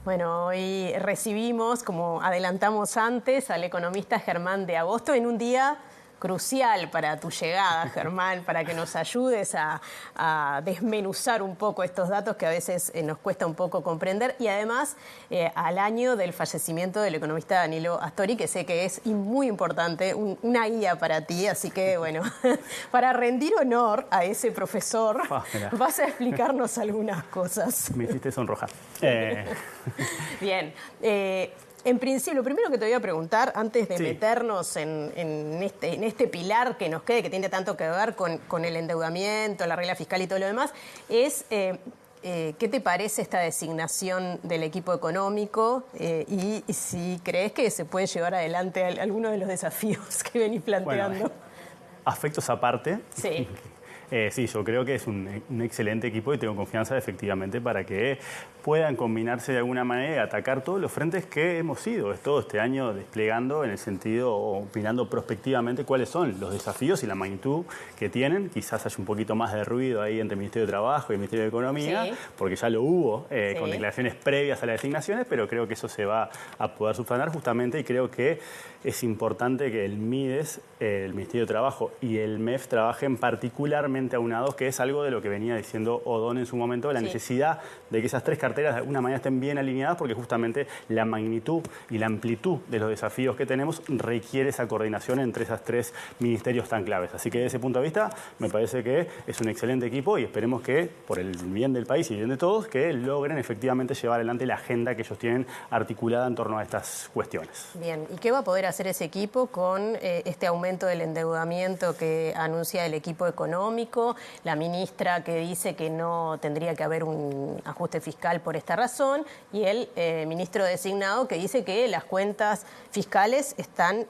Bueno, hoy recibimos, como adelantamos antes, al economista Germán de Agosto en un día crucial para tu llegada, Germán, para que nos ayudes a desmenuzar un poco estos datos que a veces nos cuesta un poco comprender, y además al año del fallecimiento del economista Danilo Astori, que sé que es muy importante, una guía para ti, así que bueno, para rendir honor a ese profesor, vas a explicarnos algunas cosas. Me hiciste sonrojar. Bien. En principio, lo primero que te voy a preguntar, antes de meternos en este pilar que nos quede, que tiene tanto que ver con el endeudamiento, la regla fiscal y todo lo demás, es ¿qué te parece esta designación del equipo económico y si crees que se puede llevar adelante alguno de los desafíos que venís planteando? Bueno, afectos aparte. Sí. Sí, yo creo que es un excelente equipo y tengo confianza efectivamente para que puedan combinarse de alguna manera y atacar todos los frentes que hemos ido todo este año desplegando en el sentido, o opinando prospectivamente cuáles son los desafíos y la magnitud que tienen. Quizás haya un poquito más de ruido ahí entre el Ministerio de Trabajo y el Ministerio de Economía, porque ya lo hubo con declaraciones previas a las designaciones, pero creo que eso se va a poder subsanar justamente, y creo que es importante que el MIDES, el Ministerio de Trabajo y el MEF trabajen particularmente aunados, que es algo de lo que venía diciendo Odón en su momento, la necesidad de que esas tres carteras de alguna manera estén bien alineadas, porque justamente la magnitud y la amplitud de los desafíos que tenemos requiere esa coordinación entre esos tres ministerios tan claves. Así que desde ese punto de vista me parece que es un excelente equipo y esperemos que, por el bien del país y el bien de todos, que logren efectivamente llevar adelante la agenda que ellos tienen articulada en torno a estas cuestiones. Bien, ¿y qué va a poder hacer ese equipo con este aumento del endeudamiento que anuncia el equipo económico? La ministra que dice que no tendría que haber un ajuste fiscal por esta razón, y el ministro designado que dice que las cuentas fiscales están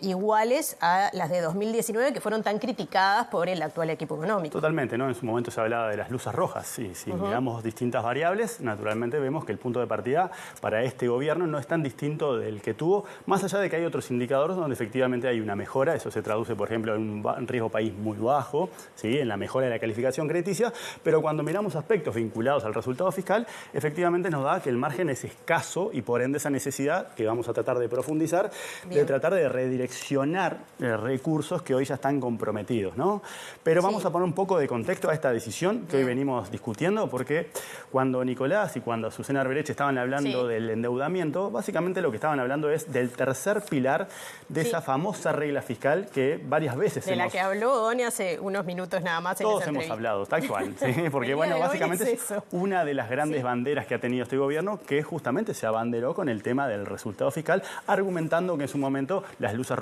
iguales a las de 2019, que fueron tan criticadas por el actual equipo económico. Totalmente, ¿no? En su momento se hablaba de las luces rojas, y si miramos distintas variables, naturalmente vemos que el punto de partida para este gobierno no es tan distinto del que tuvo, más allá de que hay otros indicadores donde efectivamente hay una mejora. Eso se traduce, por ejemplo, en un riesgo país muy bajo, ¿sí?, en la mejora de la calificación crediticia, pero cuando miramos aspectos vinculados al resultado fiscal, efectivamente nos da que el margen es escaso, y por ende esa necesidad, que vamos a tratar de profundizar, de tratar de redireccionar recursos que hoy ya están comprometidos, ¿no? Pero vamos a poner un poco de contexto a esta decisión que hoy venimos discutiendo, porque cuando Nicolás y cuando Susana Arbereche estaban hablando del endeudamiento, básicamente lo que estaban hablando es del tercer pilar de esa famosa regla fiscal que varias veces de la que habló Doni hace unos minutos nada más. Todos hemos hablado, tal cual, ¿sí? Porque bueno, básicamente es una de las grandes banderas que ha tenido este gobierno, que justamente se abanderó con el tema del resultado fiscal, argumentando que en su momento las luces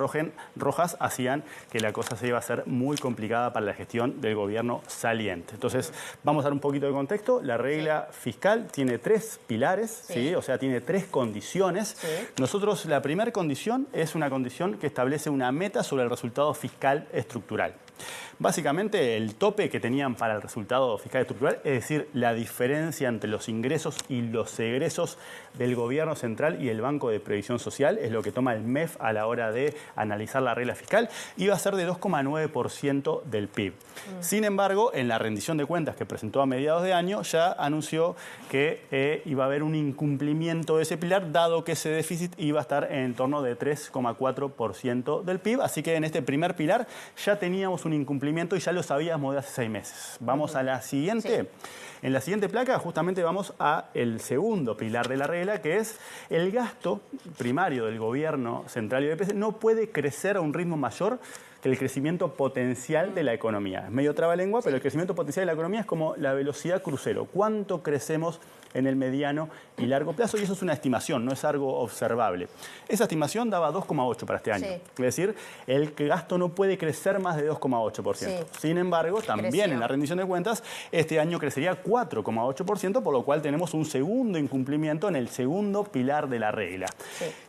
rojas hacían que la cosa se iba a hacer muy complicada para la gestión del gobierno saliente. Entonces, vamos a dar un poquito de contexto. La regla fiscal tiene tres pilares, ¿sí? O sea, tiene tres condiciones. Nosotros, la primera condición es una condición que establece una meta sobre el resultado fiscal estructural. Básicamente, el tope que tenían para el resultado fiscal estructural, es decir, la diferencia entre los ingresos y los egresos del gobierno central y el Banco de Previsión Social, es lo que toma el MEF a la hora de analizar la regla fiscal, iba a ser de 2,9% del PIB. Sin embargo, en la rendición de cuentas que presentó a mediados de año, ya anunció que iba a haber un incumplimiento de ese pilar, dado que ese déficit iba a estar en torno de 3,4% del PIB. Así que en este primer pilar ya teníamos un incumplimiento y ya lo sabíamos de hace 6 meses. Vamos a la siguiente. En la siguiente placa justamente vamos a el segundo pilar de la regla, que es el gasto primario del gobierno central y BPS no puede crecer a un ritmo mayor que el crecimiento potencial de la economía. Es medio trabalengua, pero el crecimiento potencial de la economía es como la velocidad crucero. ¿Cuánto crecemos en el mediano y largo plazo? Y eso es una estimación, no es algo observable. Esa estimación daba 2,8 para este año. Es decir, el gasto no puede crecer más de 2,8%. Sin embargo, también en la rendición de cuentas, este año crecería 4,8%, por lo cual tenemos un segundo incumplimiento en el segundo pilar de la regla.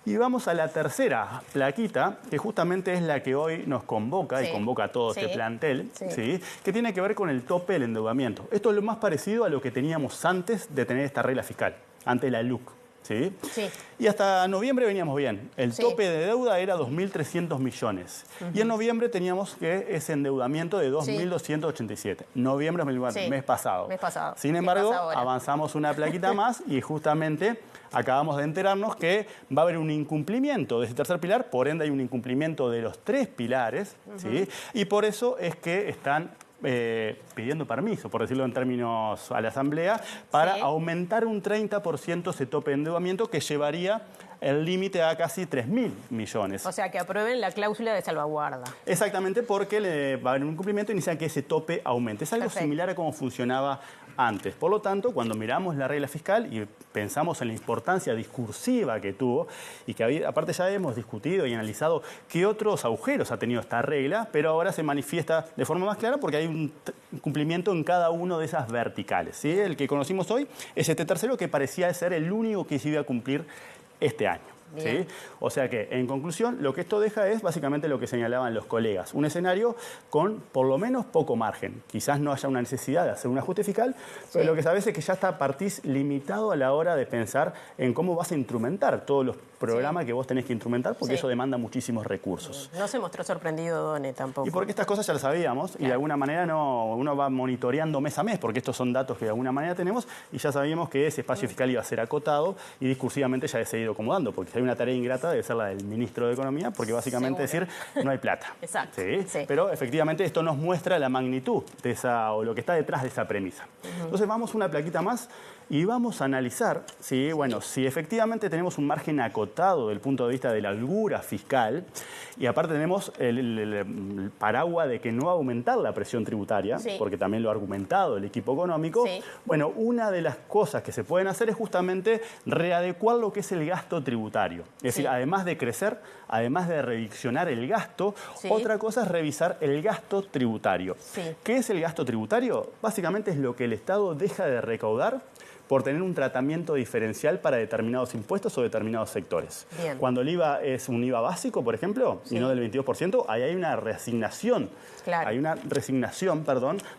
Y vamos a la tercera plaquita, que justamente es la que hoy nos convoca y convoca a todo este plantel, que tiene que ver con el tope del endeudamiento. Esto es lo más parecido a lo que teníamos antes de tener esta regla fiscal, ante la LUC. ¿sí? Sí. Y hasta noviembre veníamos bien. El tope de deuda era 2.300 millones. Y en noviembre teníamos que ese endeudamiento de 2.287. Noviembre 2004, mes pasado. Sin embargo, avanzamos una plaquita más y justamente acabamos de enterarnos que va a haber un incumplimiento de ese tercer pilar, por ende hay un incumplimiento de los 3 pilares, ¿sí? Y por eso es que están pidiendo permiso, por decirlo en términos a la Asamblea, para aumentar un 30% ese tope de endeudamiento que llevaría el límite a casi 3.000 millones. O sea, que aprueben la cláusula de salvaguarda. Exactamente, porque le va a haber un incumplimiento y necesitan que ese tope aumente. Es algo similar a cómo funcionaba antes. Por lo tanto, cuando miramos la regla fiscal y pensamos en la importancia discursiva que tuvo, y que aparte ya hemos discutido y analizado qué otros agujeros ha tenido esta regla, pero ahora se manifiesta de forma más clara porque hay un cumplimiento en cada uno de esas verticales, ¿sí? El que conocimos hoy es este tercero que parecía ser el único que se iba a cumplir este año. ¿Sí? O sea que, en conclusión, lo que esto deja es básicamente lo que señalaban los colegas. Un escenario con, por lo menos, poco margen. Quizás no haya una necesidad de hacer un ajuste fiscal, pero lo que sabes es que ya partís limitado a la hora de pensar en cómo vas a instrumentar todos los programas que vos tenés que instrumentar, porque eso demanda muchísimos recursos. No se mostró sorprendido Done tampoco. Y porque estas cosas ya las sabíamos, y de alguna manera uno va monitoreando mes a mes, porque estos son datos que de alguna manera tenemos, y ya sabíamos que ese espacio fiscal iba a ser acotado, y discursivamente ya se ha ido acomodando, porque hay una tarea ingrata de ser la del ministro de Economía, porque básicamente decir no hay plata. Exacto. ¿Sí? Pero efectivamente esto nos muestra la magnitud de esa, o lo que está detrás de esa premisa. Entonces vamos una plaquita más y vamos a analizar si efectivamente tenemos un margen acotado del punto de vista de la holgura fiscal, y aparte tenemos el paraguas de que no va a aumentar la presión tributaria, porque también lo ha argumentado el equipo económico. Bueno, una de las cosas que se pueden hacer es justamente readecuar lo que es el gasto tributario. Es decir, además de crecer, además de revisionar el gasto, otra cosa es revisar el gasto tributario. ¿Qué es el gasto tributario? Básicamente es lo que el Estado deja de recaudar por tener un tratamiento diferencial para determinados impuestos o determinados sectores. Cuando el IVA es un IVA básico, por ejemplo, y no del 22%, ahí hay una reasignación,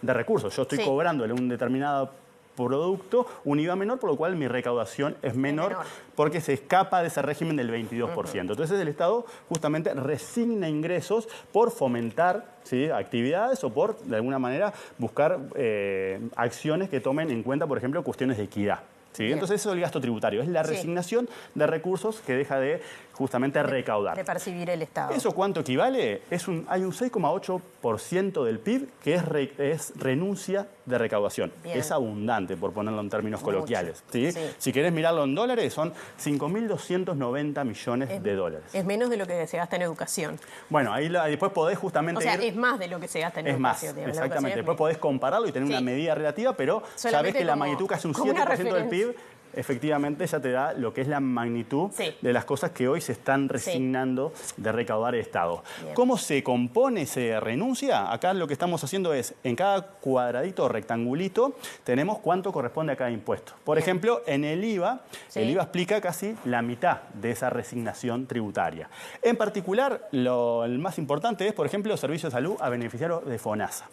de recursos. Yo estoy cobrándole un determinado producto un IVA menor, por lo cual mi recaudación es menor porque se escapa de ese régimen del 22%. Entonces el Estado justamente resigna ingresos por fomentar actividades o por, de alguna manera, buscar acciones que tomen en cuenta, por ejemplo, cuestiones de equidad. Entonces eso es el gasto tributario, es la resignación de recursos que deja de justamente recaudar. De percibir el Estado. ¿Eso cuánto equivale? Hay un 6,8% del PIB que es renuncia de recaudación. Es abundante, por ponerlo en términos coloquiales. Si querés mirarlo en dólares, son 5.290 millones de dólares. Es menos de lo que se gasta en educación. Bueno, ahí después podés justamente es más de lo que se gasta en educación. Es más, exactamente. Después podés compararlo y tener una medida relativa, pero sabés que la magnitud casi un 7% del PIB efectivamente ya te da lo que es la magnitud de las cosas que hoy se están resignando de recaudar el Estado. ¿Cómo se compone, se renuncia? Acá lo que estamos haciendo es, en cada cuadradito o rectangulito, tenemos cuánto corresponde a cada impuesto. Por ejemplo, en el IVA explica casi la mitad de esa resignación tributaria. En particular, el más importante es, por ejemplo, los servicios de salud a beneficiarios de FONASA.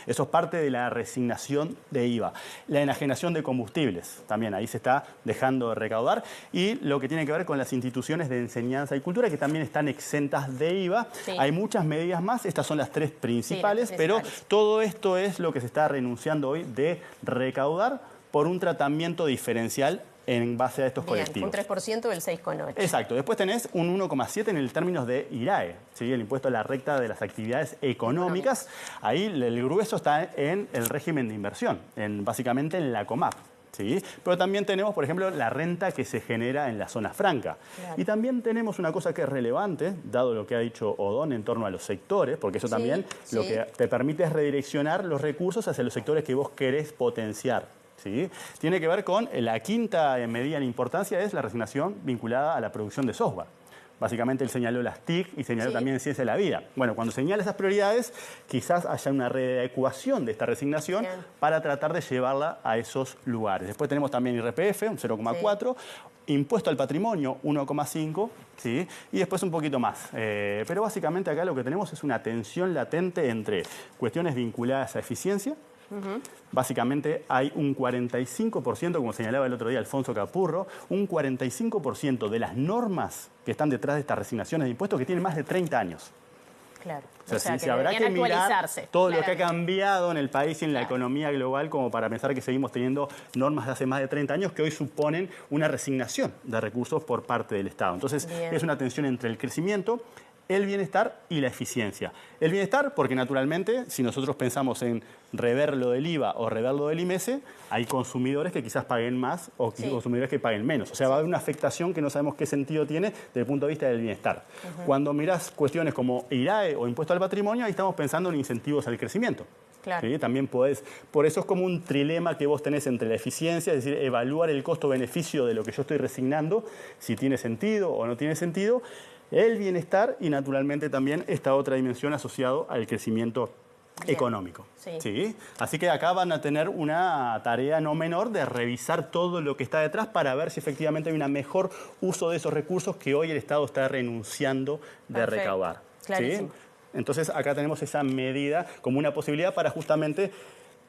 Eso es parte de la resignación de IVA. La enajenación de combustibles, también ahí se está dejando de recaudar. Y lo que tiene que ver con las instituciones de enseñanza y cultura, que también están exentas de IVA. Hay muchas medidas más, estas son las 3 principales, pero todo esto es lo que se está renunciando hoy de recaudar por un tratamiento diferencial en base a estos colectivos. Un 3% del 6,8%. Exacto. Después tenés un 1,7% en el términos de IRAE, el impuesto a la recta de las actividades económicas. Ahí el grueso está en el régimen de inversión, básicamente en la COMAP. Pero también tenemos, por ejemplo, la renta que se genera en la zona franca. Y también tenemos una cosa que es relevante, dado lo que ha dicho Odón en torno a los sectores, porque eso también lo que te permite es redireccionar los recursos hacia los sectores que vos querés potenciar. Tiene que ver con la quinta medida en importancia, es la resignación vinculada a la producción de software. Básicamente él señaló las TIC y señaló también Ciencia de la Vida. Bueno, cuando señala esas prioridades, quizás haya una readecuación de esta resignación para tratar de llevarla a esos lugares. Después tenemos también IRPF, un 0,4%, impuesto al patrimonio, 1,5%, y después un poquito más. Pero básicamente acá lo que tenemos es una tensión latente entre cuestiones vinculadas a eficiencia, Básicamente hay un 45%, como señalaba el otro día Alfonso Capurro, un 45% de las normas que están detrás de estas resignaciones de impuestos que tienen más de 30 años. Claro. O sea, si habrá que mirar todo lo que ha cambiado en el país y en la economía global como para pensar que seguimos teniendo normas de hace más de 30 años que hoy suponen una resignación de recursos por parte del Estado. Entonces, es una tensión entre el crecimiento, el bienestar y la eficiencia. El bienestar, porque naturalmente, si nosotros pensamos en rever lo del IVA o rever lo del IMS, hay consumidores que quizás paguen más o consumidores que paguen menos. O sea, va a haber una afectación que no sabemos qué sentido tiene desde el punto de vista del bienestar. Cuando mirás cuestiones como IRAE o impuesto al patrimonio, ahí estamos pensando en incentivos al crecimiento. Claro. ¿Sí? También podés, por eso es como un trilema que vos tenés entre la eficiencia, es decir, evaluar el costo-beneficio de lo que yo estoy resignando, si tiene sentido o no tiene sentido, el bienestar y naturalmente también esta otra dimensión asociada al crecimiento económico. ¿Sí? Así que acá van a tener una tarea no menor de revisar todo lo que está detrás para ver si efectivamente hay un mejor uso de esos recursos que hoy el Estado está renunciando de recaudar. ¿Sí? Entonces acá tenemos esa medida como una posibilidad para justamente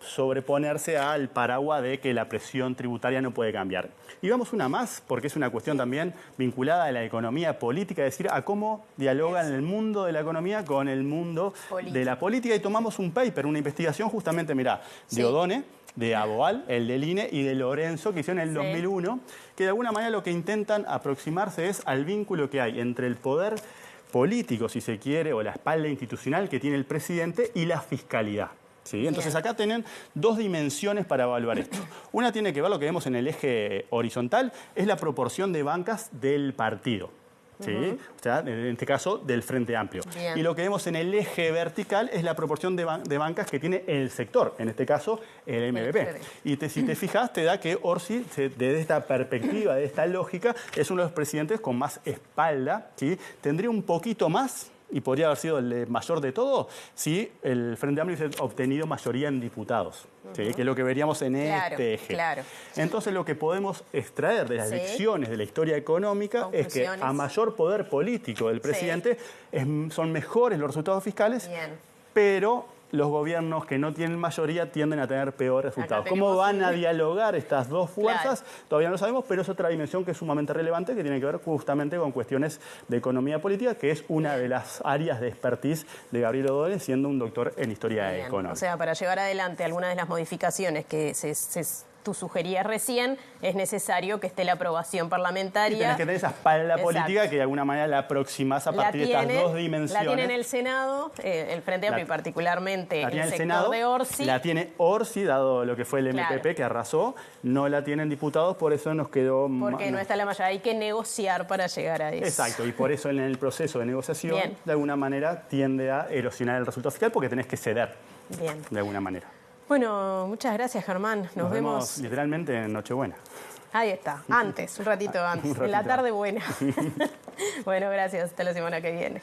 sobreponerse al paraguas de que la presión tributaria no puede cambiar. Y vamos una más, porque es una cuestión también vinculada a la economía política, es decir, a cómo dialogan el mundo de la economía con el mundo de la política. Y tomamos un paper, una investigación justamente, mirá, de Odone, de Aboal, el del INE, y de Lorenzo, que hicieron en el 2001, que de alguna manera lo que intentan aproximarse es al vínculo que hay entre el poder político, si se quiere, o la espalda institucional que tiene el presidente y la fiscalidad. ¿Sí? Entonces acá tienen dos dimensiones para evaluar esto. Una tiene que ver lo que vemos en el eje horizontal, es la proporción de bancas del partido. ¿Sí? O sea, en este caso, del Frente Amplio. Y lo que vemos en el eje vertical es la proporción de bancas que tiene el sector, en este caso, el MBP. Y si te fijas, te da que Orsi, desde esta perspectiva, de esta lógica, es uno de los presidentes con más espalda. ¿Sí? Tendría un poquito más, y podría haber sido el mayor de todo, si el Frente Amplio hubiese obtenido mayoría en diputados, ¿sí? Que es lo que veríamos en este eje. Entonces, lo que podemos extraer de las lecciones de la historia económica es que a mayor poder político del presidente son mejores los resultados fiscales, pero los gobiernos que no tienen mayoría tienden a tener peores resultados. ¿Cómo van a dialogar estas dos fuerzas? Todavía no lo sabemos, pero es otra dimensión que es sumamente relevante, que tiene que ver justamente con cuestiones de economía política, que es una de las áreas de expertise de Gabriel Odone, siendo un doctor en historia económica. O sea, para llevar adelante algunas de las modificaciones que tú sugerías recién, es necesario que esté la aprobación parlamentaria. Y tenés que tener esa espalda política que de alguna manera la aproximás a partir de estas dos dimensiones. La tiene en el Senado, el Frente Amplio y particularmente el sector de Orsi. La tiene Orsi, dado lo que fue el MPP que arrasó. No la tienen diputados, por eso nos quedó... Porque no está la mayoría, hay que negociar para llegar a eso. Exacto, y por eso en el proceso de negociación, de alguna manera, tiende a erosionar el resultado fiscal porque tenés que ceder, de alguna manera. Bueno, muchas gracias, Germán. Nos vemos literalmente en Nochebuena. Ahí está, antes, un ratito antes, en la tarde buena. Bueno, gracias, hasta la semana que viene.